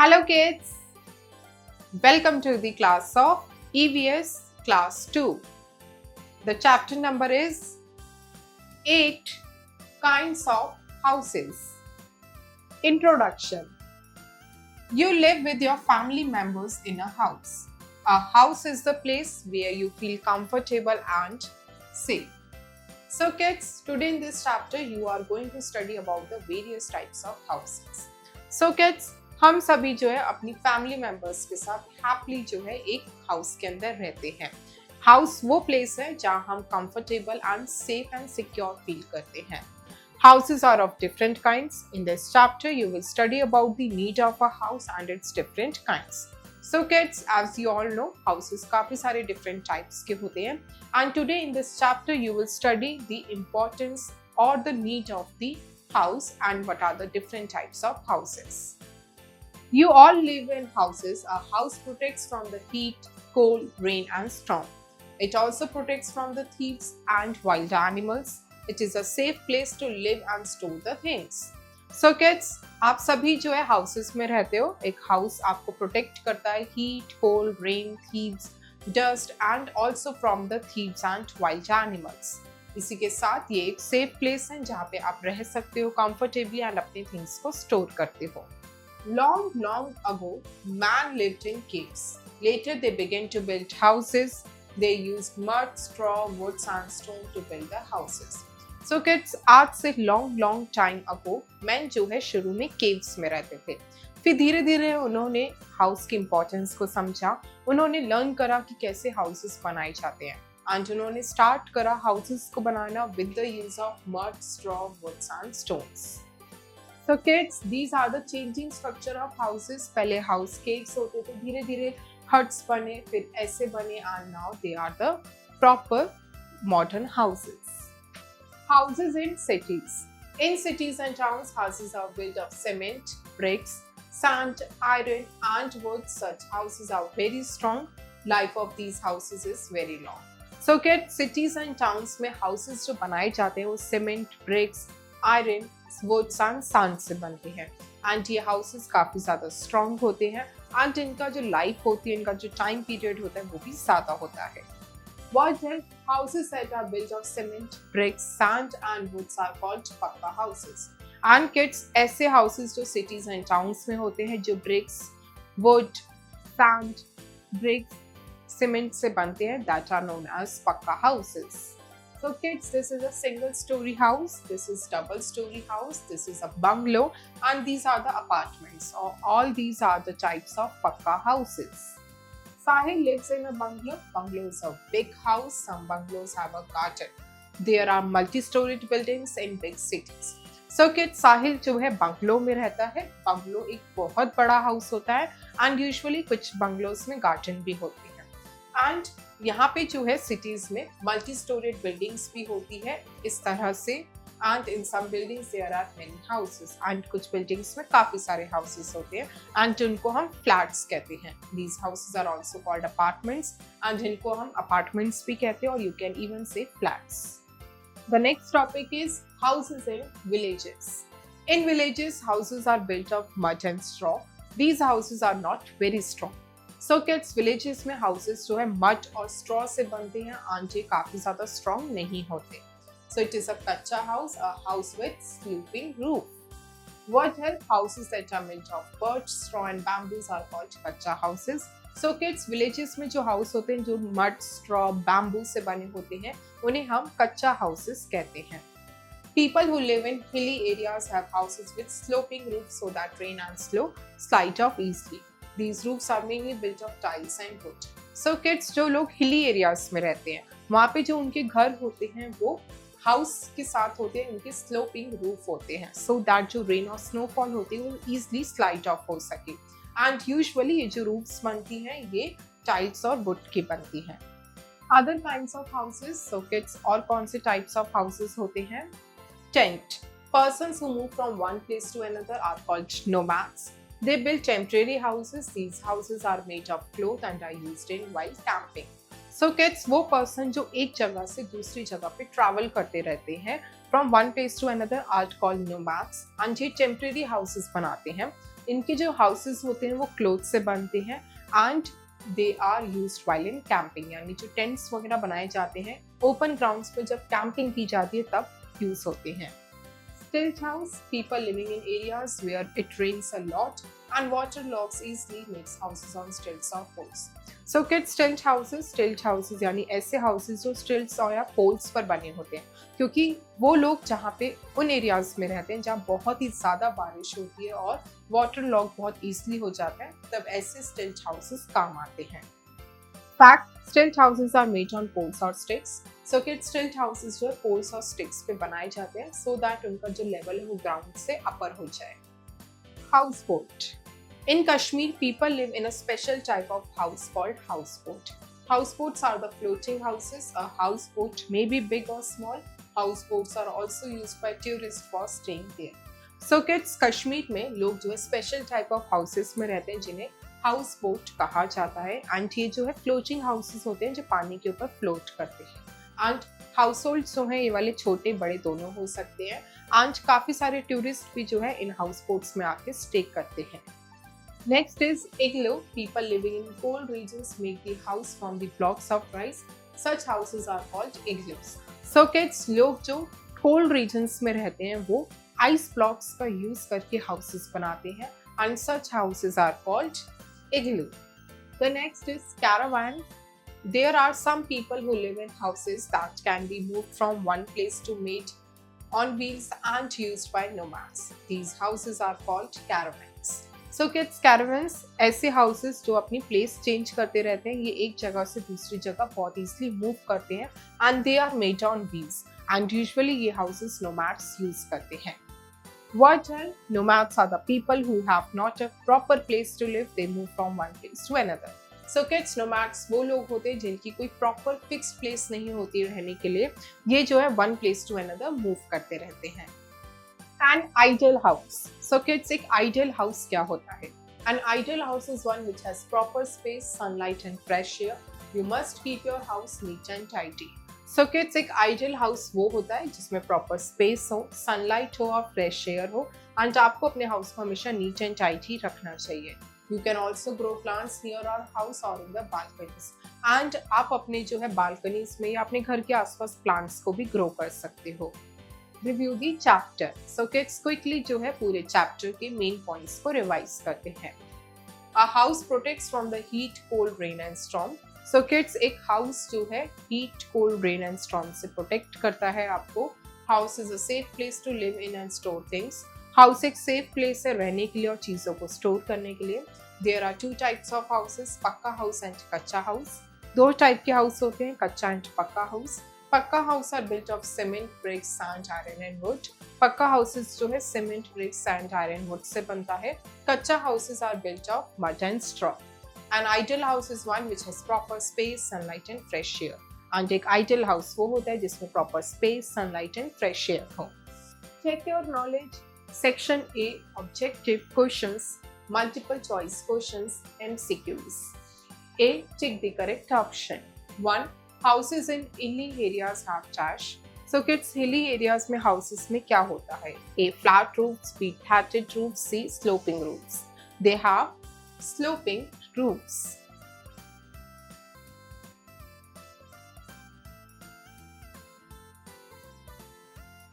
Hello kids, welcome to the class of EVS class 2. The chapter number is 8 kinds of houses. Introduction. You live with your family members in a house. A house is the place where you feel comfortable and safe. So kids, today in this chapter you are going to study about the various types of houses. So kids, हम सभी जो है अपनी family members के साथ happily जो है एक हाउस के अंदर रहते हैं. हाउस वो प्लेस है जहाँ हम comfortable and safe and secure feel करते हैं. Houses are of different kinds. In this chapter, you will study about the need of a house and its different kinds. So kids, as you all know, houses काफी सारे different types के होते हैं. And today in this chapter, you will study the importance or the need of the house and what are the different types of houses. You all live in houses. A house protects from the heat, cold, rain and storm. It also protects from the thieves and wild animals. It is a safe place to live and store the things. So kids, आप सभी जो है houses में रहते हो. एक house आपको protect करता है heat, cold, rain, thieves, dust and also from the thieves and wild animals. इसी के साथ ये एक safe place है जहाँ पे आप रह सकते हो comfortably and अपने things को store करते हो. Long ago, man lived in caves. Later, they began to build houses. They used mud, straw, wood, and stone to build the houses. So kids, आज से long time ago, men जो है शुरू में caves में रहते थे. फिर धीरे धीरे उन्होंने house की importance को समझा. उन्होंने learn करा कि कैसे houses बनाए जाते हैं. And उन्होंने start करा houses को बनाना with the use of mud, straw, wood, and stones. So kids, these are the changing structure of houses. पहले house caves होते थे, धीरे धीरे huts बने, फिर ऐसे बने and now they are the proper modern houses. Houses in cities. In cities and towns, houses are built of cement, bricks, sand, iron and wood. Such houses are very strong. Life of these houses is very long. So kids, cities and towns में houses जो बनाए जाते हैं वो cement, bricks, iron, woods and sand से बनते हैं and ये हाउसेस काफ़ी ज़्यादा स्ट्रॉन्ग होते हैं एंड इनका जो लाइफ होती है, इनका जो टाइम पीरियड होता है वो भी ज़्यादा होता है. What है houses that are built of cement, bricks, sand and woods are called पक्का houses. And kids, ऐसे houses जो cities and towns में होते हैं जो bricks, wood, sand, bricks, cement से बनते हैं that are known as पक्का houses. So kids, this is a single story house, this is double story house, this is a bungalow and these are the apartments. All these are the types of pakka houses. Sahil lives in a bungalow. Bungalow is a big house. Some bungalows have a garden. There are multi-storied buildings in big cities. So kids, Sahil जो है bungalow में रहता है. Bungalow एक बहुत बड़ा house होता है and usually कुछ bungalows में garden भी होती है. And यहाँ पे जो है सिटीज में मल्टी स्टोरेड बिल्डिंग्स भी होती है इस तरह से and in some buildings there are many houses and कुछ बिल्डिंग्स में काफी सारे हाउसेस होते हैं एंड उनको हम फ्लैट्स कहते हैं. These houses are also called apartments and इनको हम अपार्टमेंट्स भी कहते हैं और you can even say flats. The next topic is houses in villages. In villages houses are built of mud and straw. These houses are not very strong. So kids, villages में houses जो है mud और straw से बनते हैं and ये काफी ज्यादा स्ट्रॉन्ग नहीं होते. सो इट इज अ कच्चा house, a house with sleeping roof. What है houses that are built of birch, straw and bamboos are called कच्चा houses. So kids, villages में जो हाउस होते हैं जो मड, स्ट्रॉ, बैम्बू से बने होते हैं उन्हें हम कच्चा हाउसेस कहते हैं. People who live in hilly areas have houses with sloping roofs so that rain and snow slide off easily. These roofs are mainly built of tiles and wood. So kids, जो लोग hilly areas में रहते हैं वहाँ पे जो उनके घर होते हैं वो हाउस के साथ होते हैं, उनके स्लोपिंग रूफ होते हैं so that जो रेन और स्नोफॉल होती है वो easily slide off हो सके. And usually ये जो roofs बनती हैं ये टाइल्स और वुड की बनती हैं. Other kinds of houses. So kids, और कौन से types of houses होते हैं? Tent. Persons who move from one place to another are called nomads. They build temporary houses. These houses are made of cloth and are used in while camping. So kids वो person जो एक जगह से दूसरी जगह पे travel करते रहते हैं from one place to another are called nomads and ये टेम्परेरी हाउसेस बनाते हैं। इनके जो हाउसेस होते हैं वो क्लोथ से बनते हैं and they are used while in camping, यानी जो टेंट्स वगैरह बनाए जाते हैं ओपन ग्राउंड्स पे जब कैंपिंग की जाती है तब यूज होते हैं। Stilt house, people living in areas where it rains a lot and water logs easily makes houses on stilts or poles. So kids, stilt houses यानी ऐसे houses जो stilts और या poles पर बने होते हैं, क्योंकि वो लोग जहाँ पे उन एरियाज में रहते हैं जहाँ बहुत ही ज़्यादा बारिश होती है और वाटर लॉग बहुत ईजिली हो जाता है, तब ऐसे stilt houses काम आते हैं। Fact, stilt houses are made on poles or sticks. So kids, stilt houses जो है poles और sticks पे बनाए जाते हैं so that उनका जो level है वो ground से upper हो जाए। Houseboat. In Kashmir, people live in a special type of house called houseboat. Houseboats are the floating houses. A houseboat may be big or small. Houseboats are also used by tourists for staying there. So kids, Kashmir में लोग जो है special type of houses में रहते हैं जिन्हें house boat कहा जाता है एंड ये जो है फ्लोटिंग हाउसेस होते हैं जो पानी के ऊपर फ्लोट करते हैं एंड हाउस होल्ड जो है ये वाले छोटे बड़े दोनों हो सकते हैं एंड काफ़ी सारे टूरिस्ट भी जो है इन हाउस बोट्स में आके स्टे करते हैं। Next is igloo. People living in cold regions make the house from the blocks of rice. Such houses are called igloos. So kids, लोग जो कोल्ड रीजन्स में रहते हैं वो आइस ब्लॉक्स का यूज करके हाउसेस बनाते हैं and such houses are called igloo. The next is caravan. There are some people who live in houses that can be moved from one place to made on wheels and used by nomads. These houses are called caravans. So kids, caravans ऐसे houses जो अपनी place change करते रहते हैं, ये एक जगह से दूसरी जगह बहुत easily move करते हैं and they are made on wheels and usually ये houses nomads use करते हैं। What are nomads? Are the people who have not a proper place to live. They move from one place to another. So kids, nomads वो लोग होते हैं जिनकी कोई proper fixed place नहीं होती रहने के लिए, ये जो है one place to another move करते रहते हैं। An ideal house. So kids, एक ideal house क्या होता है? An ideal house is one which has proper space, sunlight and fresh air. You must keep your house neat and tidy. So kids, एक ideal house वो होता है जिसमें proper space हो, सनलाइट हो और फ्रेश एयर हो एंड आपको अपने हाउस को हमेशा नीट एंड टाइडी रखना चाहिए। You can also grow plants near our house और इन द बालकनीज एंड आप अपने जो है बालकनीज में या अपने घर के आसपास प्लांट्स को भी ग्रो कर सकते हो। Review the chapter. So kids, quickly जो है पूरे चैप्टर के मेन पॉइंट्स को रिवाइज करते हैं। A house protects from the heat, cold, rain and storm. So kids, एक हाउस जो है heat, cold, rain and storm से प्रोटेक्ट करता है आपको। House is a safe place to live in and store things. House एक safe place है रहने के लिए और चीज़ों को स्टोर करने के लिए। There are two types of houses, pucca house and kutcha house. दो टाइप के हाउस होते हैं, kutcha and pucca house. Pucca house are built of cement, bricks, sand, iron and wood. Pucca houses जो है cement, bricks, sand, iron, wood से बनता है। Kutcha houses are built of mud and straw. An ideal house is one which has proper space, sunlight and fresh air. And एक ideal house वो होता है जिसमें proper space, sunlight and fresh air हो। Check your knowledge. Section A, objective questions, multiple choice questions, MCQs. A, tick the correct option. 1. Houses in hilly areas have dash. So kids, hilly areas में houses में क्या होता है? A, flat roofs, B, thatched roofs, C, sloping roofs. They have sloping roofs.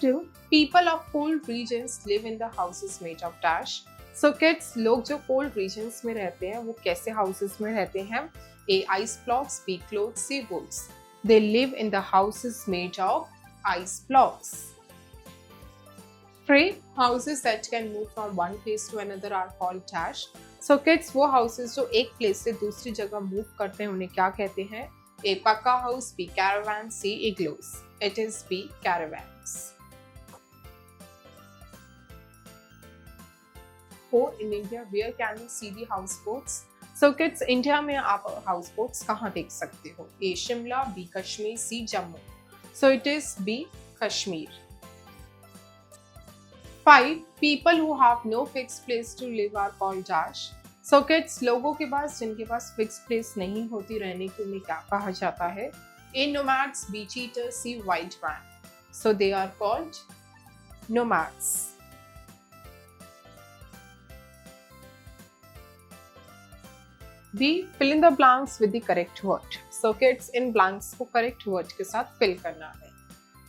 2. People of cold regions live in the houses made of dash. So kids, लोग जो cold regions में रहते हैं वो कैसे houses में रहते हैं? A, ice blocks, B, clothes, C, woods. They live in the houses made of ice blocks. 3. Houses that can move from one place to another are called dash. So kids, वो houses जो एक place से दूसरी जगह move करते हैं उन्हें क्या कहते हैं? A, पक्का house, B, caravan, C, igloos. It is B, caravans. 4. In India, where can we see the houseboats? So kids, India में आप houseboats कहाँ देख सकते हो? A, Shimla, B, Kashmir, C, Jammu. So it is B, Kashmir. 5. People who have no fixed place to live are called dash. So kids, लोगों के पास जिनके पास fix place नहीं होती रहने के, उन्हें क्या कहा जाता है? इन nomads, beech eaters, sea wild man, so they are called nomads. B. Fill in the blanks with the correct word. So kids, in blanks को correct word के साथ fill करना है.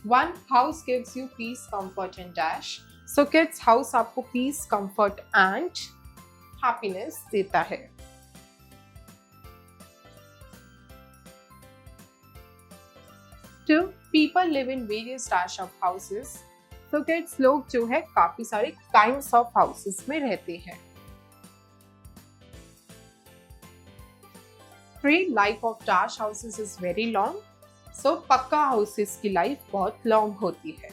1. House gives you peace, comfort and dash. So kids, house आपको peace, comfort and happiness देता है. 2. People live in various dash of houses. So kids, लोग जो है काफी सारे kinds of houses में रहते हैं. 3. Life of dash houses is very long. So पक्का houses की life बहुत long होती है.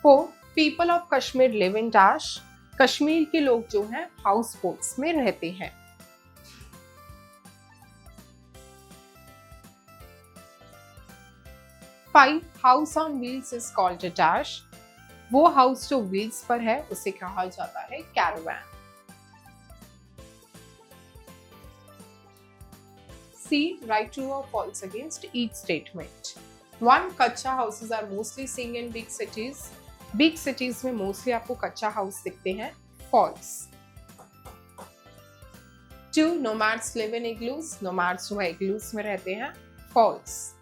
4. People of Kashmir live in dash. Kashmir के लोग जो हैं हाउस बोट्स में रहते हैं. 5. House on wheels is called a dash. वो हाउस जो व्हील्स पर है उसे कहा जाता है caravan. C. Write true or false against each statement. 1. कच्चा houses are mostly seen in big cities. Big cities में mostly आपको कच्चा हाउस दिखते हैं. False. 2. Nomads live in igloos. Nomads जो है igloos में रहते हैं. False.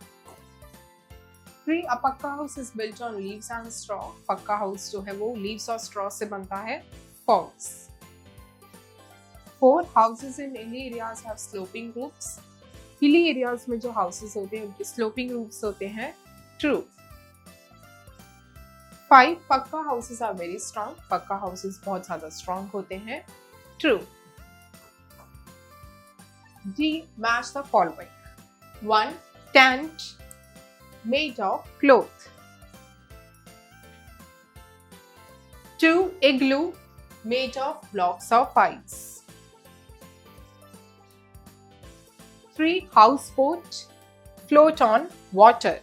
3. A पक्का house is built on leaves and straw. पक्का house जो है वो leaves और straw से बनता है. False. 4. Houses in hilly areas have sloping roofs. Hilly areas में जो हाउसेस होते हैं उनके स्लोपिंग रूफ्स होते हैं. ट्रू. 5. पक्का हाउसेस आर वेरी स्ट्रॉन्ग. पक्का हाउसेस बहुत ज्यादा स्ट्रॉन्ग होते हैं. True. D. Match the following. 1. Tent made of cloth. 2. Igloo made of blocks of ice. 3. Houseboat float on water.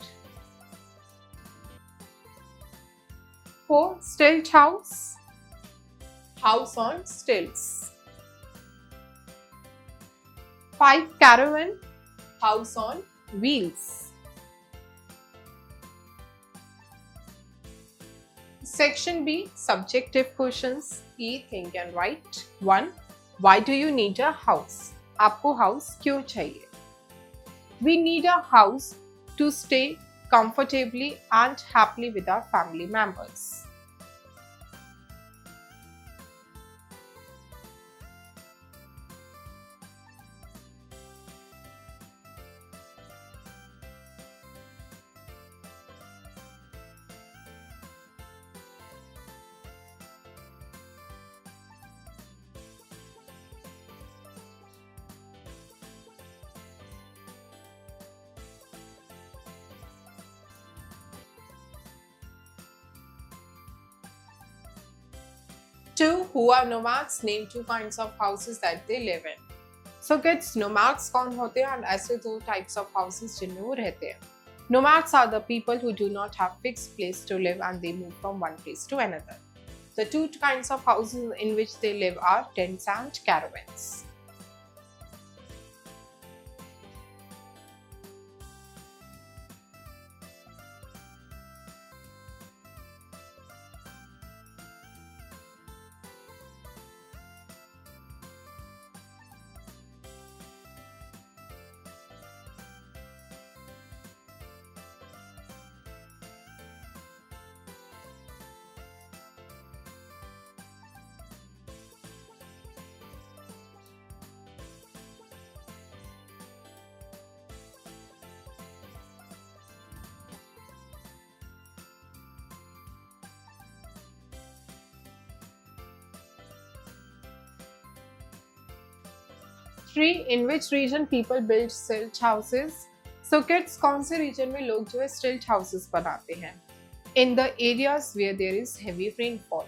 4. Stilt house on stilts. 5. Caravan house on wheels. Section B, subjective questions. E. Think and write. 1. Why do you need a house? आपको house क्यों चाहिए? We need a house to stay comfortably and happily with our family members. Two. Who are nomads? Name 2 kinds of houses that they live in. So kids, nomads कौन होते हैं और ऐसे 2 types of houses जिनमें वो रहते हैं. Nomads are the people who do not have fixed place to live and they move from one place to another. The 2 kinds of houses in which they live are tents and caravans. Three. In which region people build stilt houses? So kids, कौन से region में लोग जो है stilt houses बनाते हैं? In the areas where there is heavy rainfall.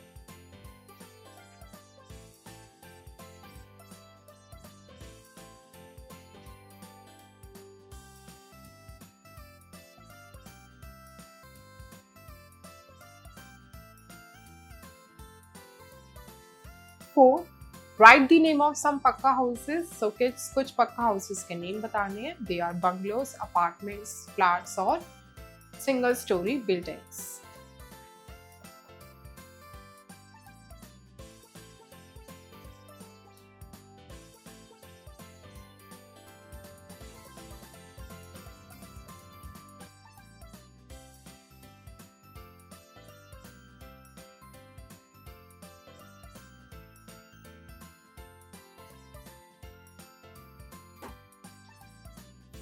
4. Write the name of some pakka houses. So kids, कुछ पक्का houses के name बताने हैं. They are bungalows, apartments, flats और single story buildings.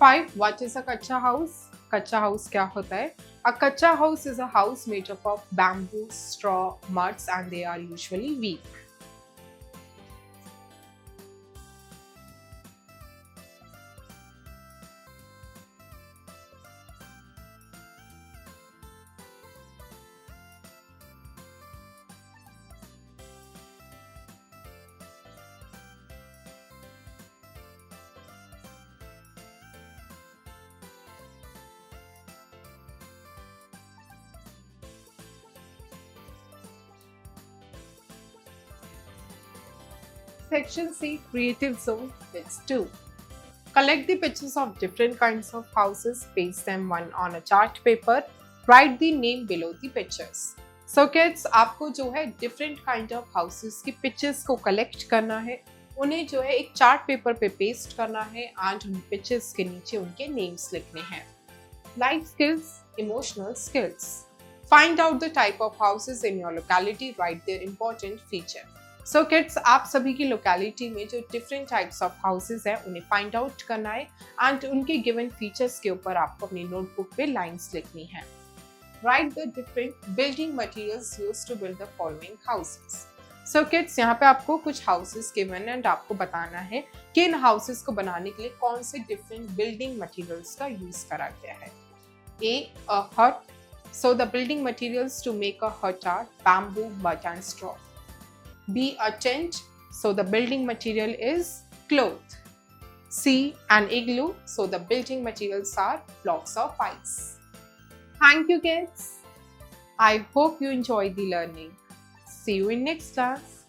Five. What is a kacha house? Kacha house क्या होता है? A kacha house is a house made up of bamboo, straw, muds, and they are usually weak. Section C, Creative Zone, Bits 2. Collect the pictures of different kinds of houses, paste them one on a chart paper, write the name below the pictures. So kids, आपको जो है different kind of houses की pictures को collect करना है, उन्हें जो है एक चार्ट पेपर पे पेस्ट करना है and उन pictures के नीचे उनके names लिखने हैं. Life skills, emotional skills. Find out the type of houses in your locality, write their important feature. So kids, आप सभी की लोकेलिटी में जो डिफरेंट टाइप्स ऑफ हाउसेज हैं उन्हें फाइंड आउट करना है एंड उनके गिवन फीचर्स के ऊपर आपको अपनी नोटबुक पे लाइंस लिखनी है. Write the different building materials used to build the following houses. So kids, यहाँ पे आपको कुछ हाउसेज गिवन एंड आपको बताना है कि इन हाउसेज को बनाने के लिए कौन से डिफरेंट बिल्डिंग मटेरियल्स का यूज करा गया है. A hut. So the building materials to make a hut are bamboo, mud and straw. B, a tent. So the building material is cloth. C, an igloo. So the building materials are blocks of ice. Thank you kids. I hope you enjoyed the learning. See you in next class.